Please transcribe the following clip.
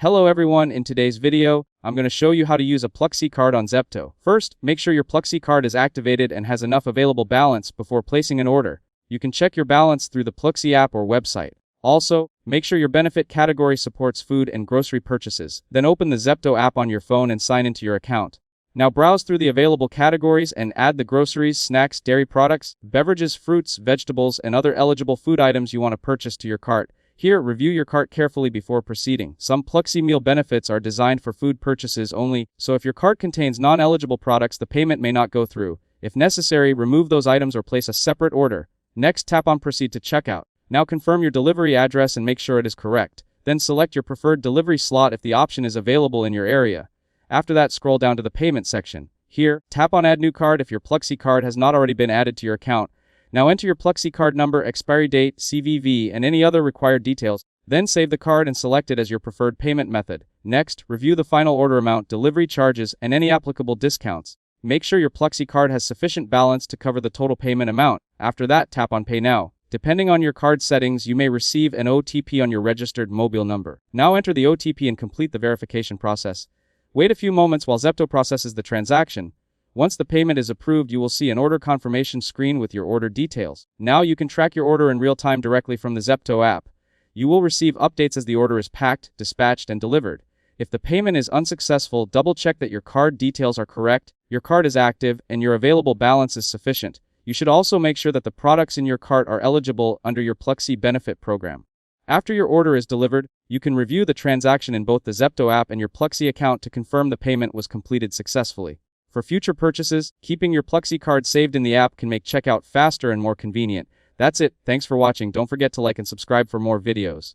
Hello everyone, in today's video, I'm going to show you how to use a Pluxee card on Zepto. First, make sure your Pluxee card is activated and has enough available balance before placing an order. You can check your balance through the Pluxee app or website. Also, make sure your benefit category supports food and grocery purchases. Then open the Zepto app on your phone and sign into your account. Now browse through the available categories and add the groceries, snacks, dairy products, beverages, fruits, vegetables, and other eligible food items you want to purchase to your cart. Here, review your cart carefully before proceeding. Some Pluxee meal benefits are designed for food purchases only, so if your cart contains non-eligible products, the payment may not go through. If necessary, remove those items or place a separate order. Next, tap on Proceed to checkout. Now confirm your delivery address and make sure it is correct. Then select your preferred delivery slot if the option is available in your area. After that, scroll down to the payment section. Here, tap on Add New Card if your Pluxee card has not already been added to your account. Now enter your Pluxee card number, expiry date, CVV, and any other required details. Then save the card and select it as your preferred payment method. Next, review the final order amount, delivery charges, and any applicable discounts. Make sure your Pluxee card has sufficient balance to cover the total payment amount. After that, tap on Pay Now. Depending on your card settings, you may receive an OTP on your registered mobile number. Now enter the OTP and complete the verification process. Wait a few moments while Zepto processes the transaction. Once the payment is approved, you will see an order confirmation screen with your order details. Now you can track your order in real time directly from the Zepto app. You will receive updates as the order is packed, dispatched, and delivered. If the payment is unsuccessful, double-check that your card details are correct, your card is active, and your available balance is sufficient. You should also make sure that the products in your cart are eligible under your Pluxee benefit program. After your order is delivered, you can review the transaction in both the Zepto app and your Pluxee account to confirm the payment was completed successfully. For future purchases, keeping your Pluxee card saved in the app can make checkout faster and more convenient. That's it. Thanks for watching. Don't forget to like and subscribe for more videos.